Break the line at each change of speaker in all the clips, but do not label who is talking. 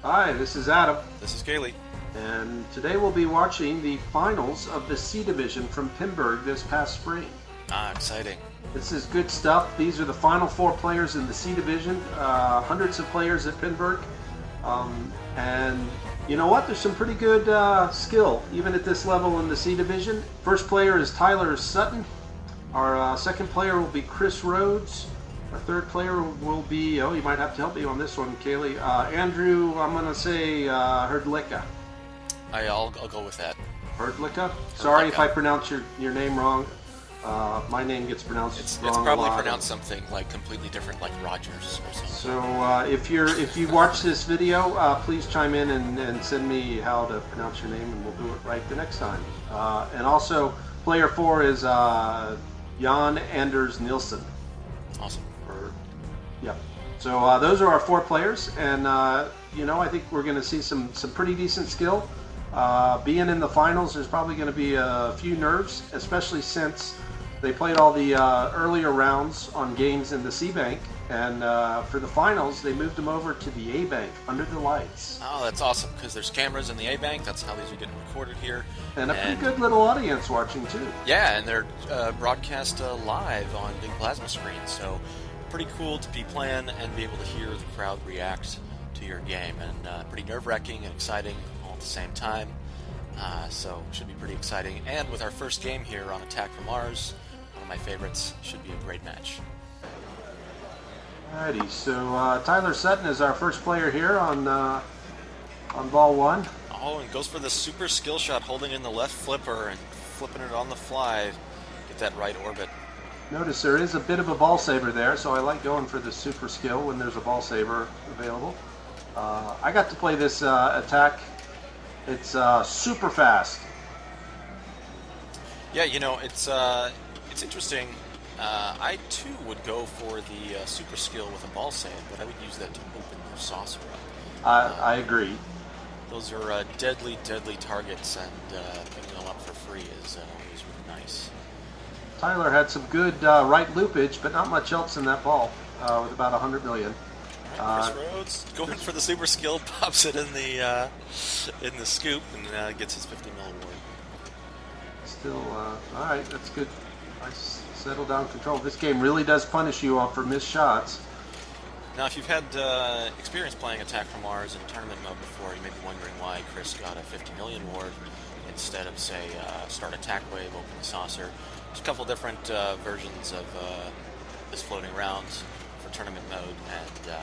Hi, this is Adam.
This is Cayle.
And today we'll be watching the finals of the C Division from Pinburgh this past spring.
Exciting.
This is good stuff. These are the final 4 players in the C Division. Hundreds of players at Pinburgh. And you know what? There's some pretty good skill, even at this level in the C Division. First player is Tyler Sutton. Our second player will be Rhodes. Our third player will be, you might have to help me on this one, Cayle. Andrew, I'm going to say Hrdlicka.
I'll go with that.
Hrdlicka? Sorry if I pronounce your name wrong. My name gets pronounced wrong.
It's probably pronounced something like completely different, like Rogers or something.
So if you watch this video, please chime in and send me how to pronounce your name, and we'll do it right the next time. And also, player 4 is Jan Anders Nilsson.
Awesome.
Yep. So those are our 4 players, and I think we're going to see some pretty decent skill. Being in the finals, there's probably going to be a few nerves, especially since they played all the earlier rounds on games in the C bank, and for the finals, they moved them over to the A bank under the lights.
Oh, that's awesome, because there's cameras in the A bank. That's how these are getting recorded here.
And a pretty good little audience watching too.
Yeah, and they're broadcast live on big plasma screens, so pretty cool to be playing and be able to hear the crowd react to your game, and pretty nerve-wracking and exciting all at the same time. So should be pretty exciting. And with our first game here on Attack from Mars, one of my favorites, should be a great match.
Alrighty, so Tyler Sutton is our first player here on ball 1.
Oh, and goes for the super skill shot, holding in the left flipper and flipping it on the fly. Get that right orbit.
Notice there is a bit of a ball saver there, so I like going for the super skill when there's a ball saver available. I got to play this attack. It's super fast.
Yeah, it's interesting. I too would go for the super skill with a ball save, but I would use that to open the saucer up.
I agree.
Those are deadly targets, and picking them up for free is always really nice.
Tyler had some good right loopage, but not much else in that ball, with about 100 million.
Right, Chris Rhodes going for the super skill, pops it in the scoop, and gets his 50 mil award.
Still, all right, that's good. Nice settle down control. This game really does punish you for missed shots.
Now, if you've had experience playing Attack from Mars in tournament mode before, you may be wondering why Chris got a 50 million award instead of, say, start attack wave, open the saucer. There's a couple different versions of this floating around for tournament mode, and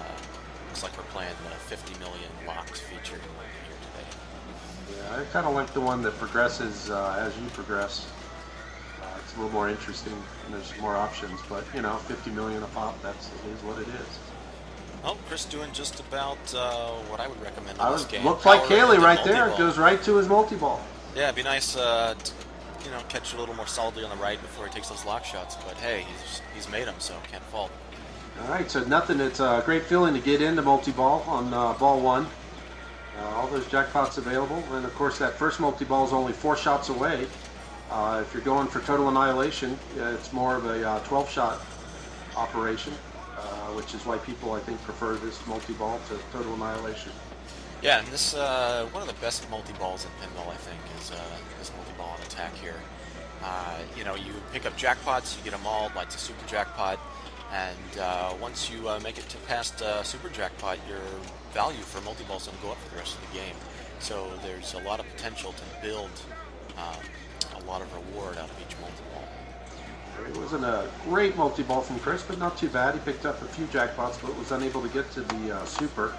looks like we're playing the 50 million locked feature here today.
Yeah, I kind of like the one that progresses as you progress. It's a little more interesting, and there's more options, but 50 million a pop, is what it is.
Oh, Chris doing just about what I would recommend in this game.
Looked like Cayle right there. It goes right to his multi-ball.
Yeah, it'd be nice to catch a little more solidly on the right before he takes those lock shots, but hey, he's made them, so can't fault.
All right, so nothing. It's a great feeling to get into multi-ball on ball 1. All those jackpots available, and of course that first multi-ball is only 4 shots away. If you're going for total annihilation, it's more of a 12-shot operation, which is why people, I think, prefer this multi-ball to total annihilation.
Yeah, and this one of the best multi-balls in pinball, I think, is this multi-ball on attack here. You pick up jackpots, you get them all, like the super jackpot, and once you make it to past super jackpot, your value for multi-ball is going to go up for the rest of the game. So there's a lot of potential to build a lot of reward out of each multi-ball.
It wasn't a great multi-ball from Chris, but not too bad. He picked up a few jackpots, but was unable to get to the super.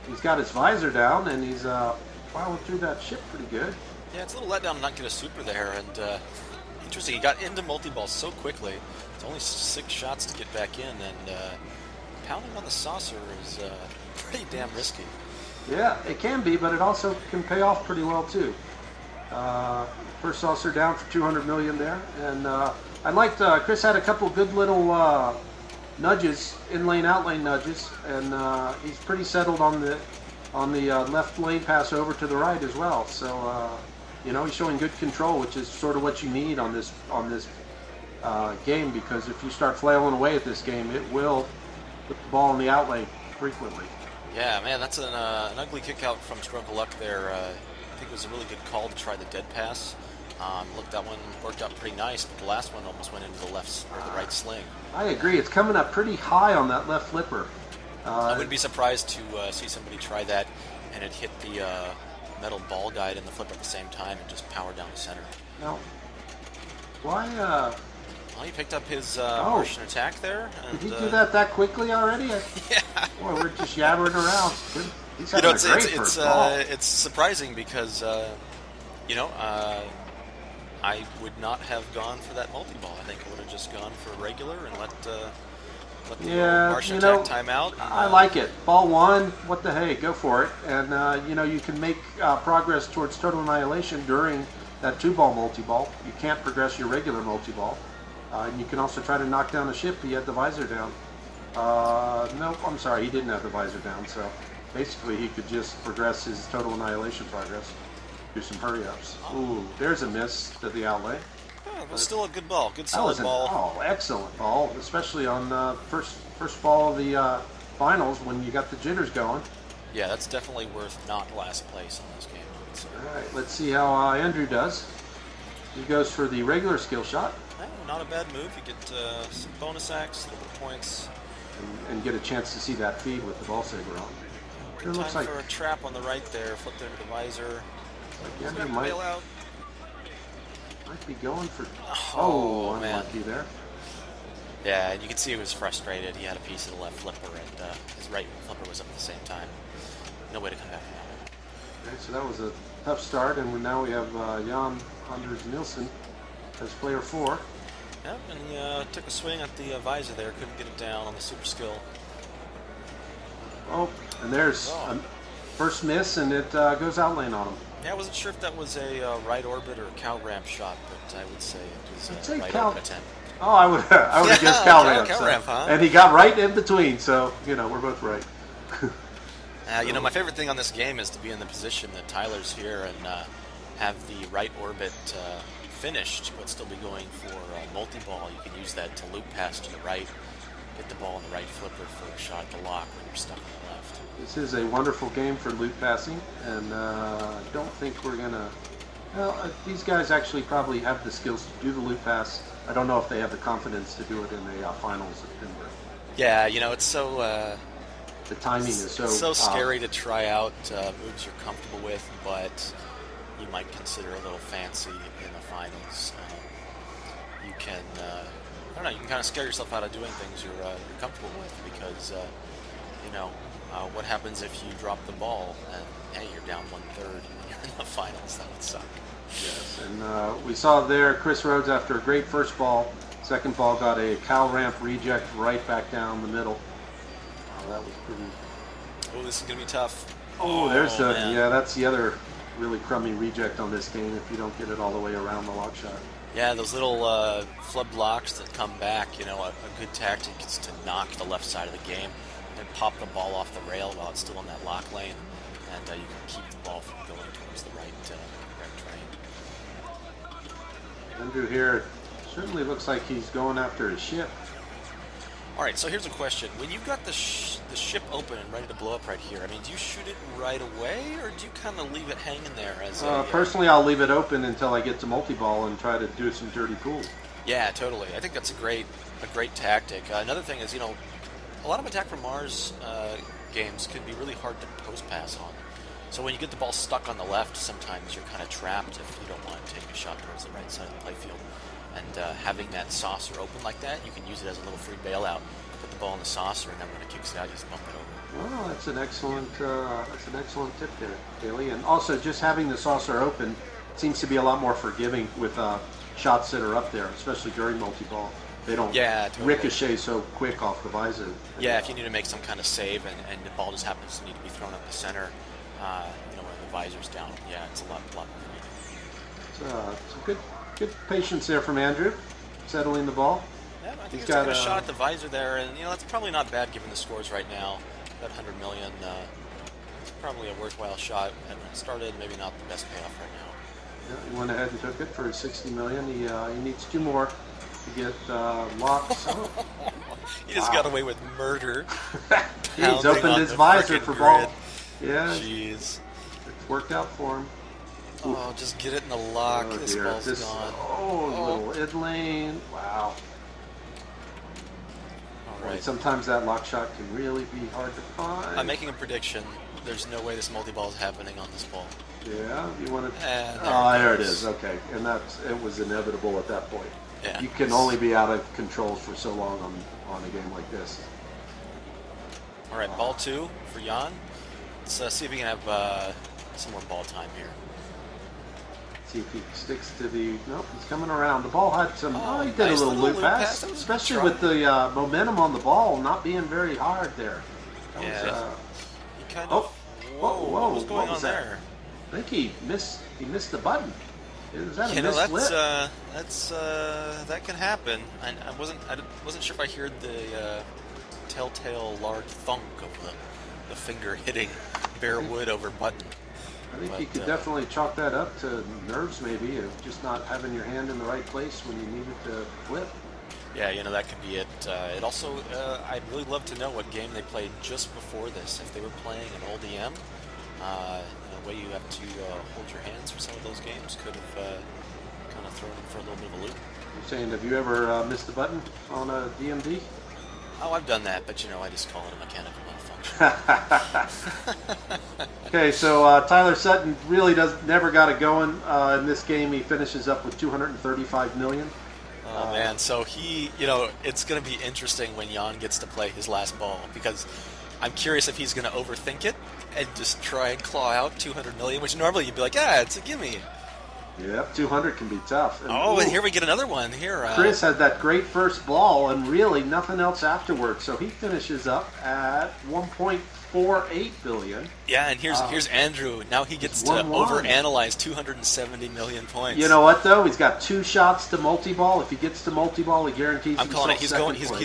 He's got his visor down, and he's plowing through that ship pretty good.
Yeah, it's a little letdown to not get a super there, and interesting, he got into multi-ball so quickly. It's only 6 shots to get back in, and pounding on the saucer is pretty damn risky.
Yeah, it can be, but it also can pay off pretty well, too. First saucer down for 200 million there, and I liked Chris had a couple good little nudges, in-lane, out-lane nudges, and he's pretty settled on the left lane pass over to the right as well. So he's showing good control, which is sort of what you need on this game, because if you start flailing away at this game, it will put the ball in the out lane frequently.
Yeah, man, that's an ugly kick out from Stroke of Luck there. I think it was a really good call to try the dead pass. Look, that one worked out pretty nice, but the last one almost went into the left or the right sling.
I agree. It's coming up pretty high on that left flipper.
I wouldn't be surprised to see somebody try that and it hit the metal ball guide and the flipper at the same time and just power down the center.
No. Why?
Well, he picked up his Martian attack there. And,
did he do that quickly already?
Yeah.
Boy, we're just yabbering around. He's having a great first ball.
It's surprising because, I would not have gone for that multi-ball. I think I would have just gone for regular and let the Martian attack time out. And,
I like it. Ball one, what the hey, go for it. And, you can make progress towards total annihilation during that 2-ball multi-ball. You can't progress your regular multi-ball. And you can also try to knock down the ship. He had the visor down. No, I'm sorry, he didn't have the visor down. So basically he could just progress his total annihilation progress. Do some hurry-ups. Ooh, there's a miss to the outlay.
Yeah, it was still a good ball. Good solid ball.
Excellent ball, especially on first ball of the finals when you got the jitters going.
Yeah, that's definitely worth not last place in this game.
All right, let's see how Andrew does. He goes for the regular skill shot.
Not a bad move. You get some bonus acts, a little bit of points.
And get a chance to see that feed with the ball saber on.
Good time for a trap on the right there. Flip there to the visor.
Andrew might be going for... unlucky there.
Yeah, and you can see he was frustrated. He had a piece of the left flipper, and his right flipper was up at the same time. No way to come back from that.
Okay, so that was a tough start, and now we have Jan Anders Nilsson as player 4.
Yep, and he took a swing at the visor there. Couldn't get it down on the super skill.
Oh, and there's a first miss, and it goes out lane on him.
Yeah, I wasn't sure if that was a right orbit or a cow ramp shot, but I would say it was a right orbit attempt.
Oh, I would have guessed cow ramp.
Cow ramp, huh?
And he got right in between, so, we're both right.
My favorite thing on this game is to be in the position that Tyler's here and have the right orbit finished, but still be going for multi-ball. You can use that to loop pass to the right, get the ball in the right flipper for a shot at the lock when you're stuck on the left.
This is a wonderful game for loop passing, and I don't think we're going to... Well, these guys actually probably have the skills to do the loop pass. I don't know if they have the confidence to do it in the finals at Pinburgh.
Yeah, it's so...
the timing is
so scary to try out moves you're comfortable with, but you might consider a little fancy in the finals. You can, I don't know, you can kind of scare yourself out of doing things you're comfortable with because, what happens if you drop the ball and, hey, you're down 1/3 and you're in the finals? That would suck.
Yes, and we saw there Chris Rhodes after a great first ball. Second ball got a cow ramp reject right back down the middle. That was pretty...
Oh, this is going to be tough.
Oh, there's that's the other really crummy reject on this game if you don't get it all the way around the lock shot.
Yeah, those little flub locks that come back, a good tactic is to knock the left side of the game and pop the ball off the rail while it's still in that lock lane, and you can keep the ball from going towards the right train.
Andrew here certainly looks like he's going after his ship.
All right, so here's a question. When you've got the ship open and ready to blow up right here, do you shoot it right away, or do you kind of leave it hanging there?
Personally, I'll leave it open until I get to multi-ball and try to do some dirty pool.
Yeah, totally. I think that's a great tactic. Another thing is, a lot of Attack from Mars games can be really hard to post-pass on. So when you get the ball stuck on the left, sometimes you're kind of trapped if you don't want to take a shot towards the right side of the playfield. And having that saucer open like that, you can use it as a little free bailout. Put the ball in the saucer, and then when it kicks it out, you just bump it over.
Well, that's an excellent tip there, Cayle. And also, just having the saucer open seems to be a lot more forgiving with shots that are up there, especially during multi-ball. They don't ricochet so quick off the visor.
Yeah, if you need to make some kind of save and the ball just happens to need to be thrown up the center, when the visor's down, it's a lot more forgiving.
It's good patience there from Andrew, settling the ball.
Yeah, I think he's got a shot at the visor there, and that's probably not bad given the scores right now. That 100 million, it's probably a worthwhile shot. And when it started, maybe not the best payoff right now.
Yeah, he went ahead and took it for 60 million. He needs 2 more to get locks.
He just got away with murder.
He's
pounding
opened
on
his
the
visor
frickin'
for
grid.
ball. Yeah,
Jeez.
it's worked out for him.
Oh, just get it in the lock.
Oh,
This
dear.
ball's gone.
Little id lane. Wow.
All
Boy,
right.
sometimes that lock shot can really be hard to find.
I'm making a prediction. There's no way this multi-ball is happening on this ball.
Yeah, you want to...
And
there it is. Okay, and it was inevitable at that point.
Yeah.
You can only be out of control for so long on a game like this.
All right, ball 2 for Jan. Let's see if we can have some more ball time here.
See if he sticks to the... Nope, he's coming around. The ball had some... he did
nice
a little loop pass.
That was a
Especially
try.
with the momentum on the ball not being very hard there. That
Yeah. He kind
oh,
of... Whoa, what was going on
that?
there?
I think he missed the button. Is that a
You know,
mislit?
that can happen. I wasn't sure if I heard the telltale large thunk of the finger hitting bare wood over button.
I think you could definitely chalk that up to nerves, maybe, of just not having your hand in the right place when you need it to flip.
Yeah, you know, that could be it. It also, I'd really love to know what game they played just before this. If they were playing an old EM, the way you have to hold your hands for some of those games could have kind of thrown them for a little bit of a loop.
You're saying, have you ever missed a button on a DMD?
Oh, I've done that, but you know, I just call it a mechanical malfunction.
Okay, so Tyler Sutton really never got it going in this game. He finishes up with 235 million.
Oh man, so it's going to be interesting when Jan gets to play his last ball, because I'm curious if he's going to overthink it and just try and claw out 200 million, which normally you'd be like, it's a gimme.
Yep, 200 can be tough.
And here we get another one. Here,
Chris had that great first ball and really nothing else afterwards, so he finishes up at 1.48 billion.
Yeah, and here's Andrew. Now he gets to overanalyze 270 million points.
You know what though? He's got 2 shots to multi-ball. If he gets to multi-ball, he guarantees.
I'm calling it. He's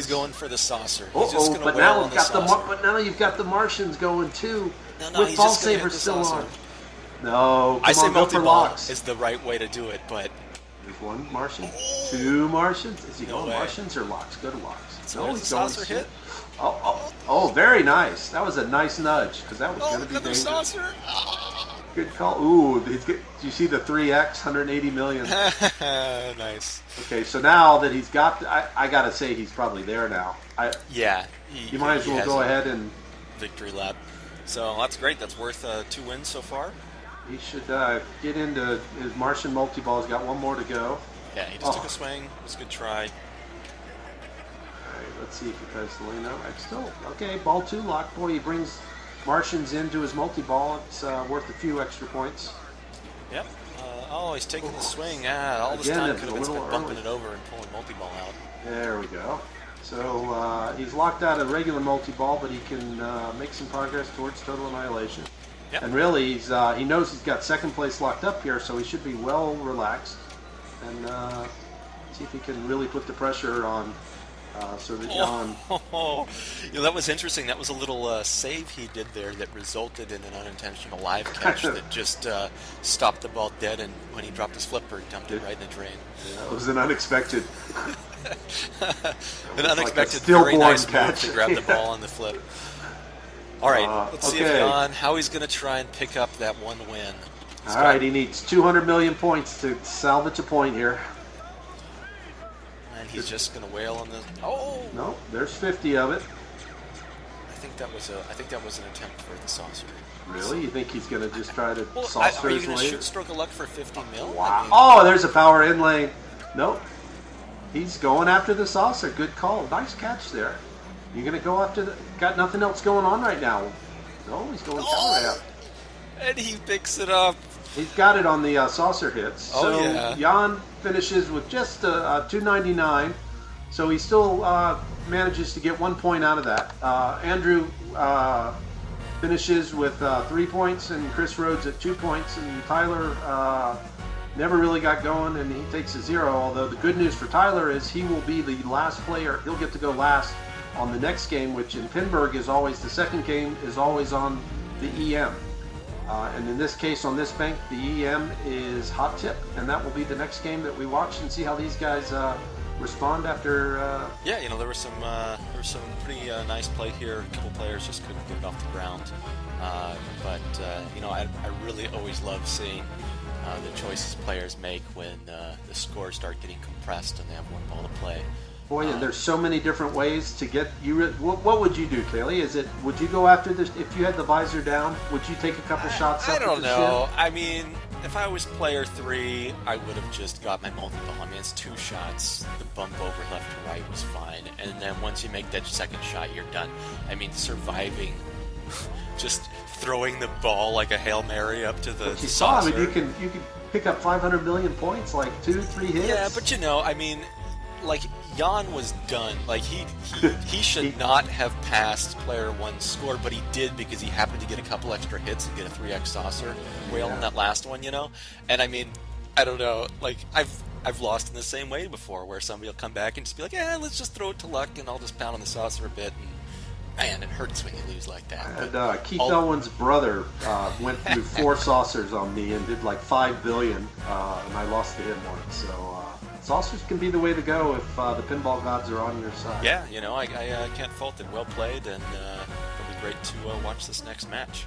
going for the saucer. He's just
but now you've got the Martians going too.
No,
with ball saver still on. No,
I say multi-ball
locks.
is the right way to do it, but
there's 1 Martian, 2 Martians. Is he going Martians or locks? Go to locks.
So he's going saucer hit.
Oh, very nice. That was a nice nudge because that was going to be dangerous.
Saucer.
Good call. Ooh, do you see the 3x, 180 million?
Nice.
Okay, so now that he's got, I got to say he's probably there now. You might as well go ahead and
victory lap. So that's great. That's worth 2 wins so far.
He should get into his Martian multi-ball. He's got 1 more to go.
Yeah, he just took a swing. It was a good try.
All right, let's see if he tries to lane out. Okay, ball 2 lock. Boy, he brings Martians into his multi-ball. It's worth a few extra points.
Yep. He's taking the swing. All this time could have been spent bumping it over and pulling multi-ball out.
There we go. So he's locked out a regular multi-ball, but he can make some progress towards total annihilation.
Yep.
And really, he knows he's got second place locked up here, so he should be well relaxed. And see if he can really put the pressure on so that Jan...
That was interesting. That was a little save he did there that resulted in an unintentional live catch that just stopped the ball dead, and when he dropped his flipper, he dumped it right in the drain.
Yeah, it was an unexpected...
an unexpected, very nice catch. Move to grab the ball on the flip. All right, let's see if Jan, how he's going to try and pick up that 1 win.
All right, he needs 200 million points to salvage a point here.
And he's just going to wail on the...
No, there's 50 of it.
I think that was an attempt for the saucer.
Really? You think he's going to just try to saucer
Are you
his
going to
way?
shoot stroke of luck for 50 mil?
Wow. There's a power in lane. Nope. He's going after the saucer. Good call. Nice catch there. You're going to go after got nothing else going on right now. No, he's going power out.
And he picks it up.
He's got it on the saucer hits. Jan finishes with just 299. So he still manages to get 1 point out of that. Andrew finishes with 3 points, and Chris Rhodes at 2 points, and Tyler never really got going, and he takes a 0. Although the good news for Tyler is he will be the last player. He'll get to go last on the next game, which in Pinburgh is always the second game is always on the EM. And in this case, on this bank, the EM is Hot Tip, and that will be the next game that we watch and see how these guys respond after?
Yeah, there was some pretty nice play here. A couple players just couldn't get it off the ground. I really always love seeing the choices players make when the scores start getting compressed and they have one ball to play.
Boy, and there's so many different ways to get you. What would you do, Cayle? Would you go after this if you had the visor down? Would you take a couple shots?
I don't know. I mean, if I was player 3, I would have just got my multi-ball. I mean, it's 2 shots. The bump over left to right was fine, and then once you make that second shot, you're done. I mean, surviving, just throwing the ball like a Hail Mary up to the saucer.
I mean, you can pick up 500 million points, like 2-3 hits.
Yeah, but I mean, like Jan was done. Like he should not have passed player 1's score, but he did because he happened to get a couple extra hits and get a 3x saucer whale in that last one, And I mean, I don't know. Like I've lost in the same way before, where somebody will come back and just be like, "Yeah, let's just throw it to luck, and I'll just pound on the saucer a bit." And man, it hurts when you lose like that.
And Keith Elwin's brother went through 4 saucers on me and did like 5 billion, and I lost to him once. So saucers can be the way to go if the pinball gods are on your side.
Yeah, I can't fault it. Well played, and it'll be great to watch this next match.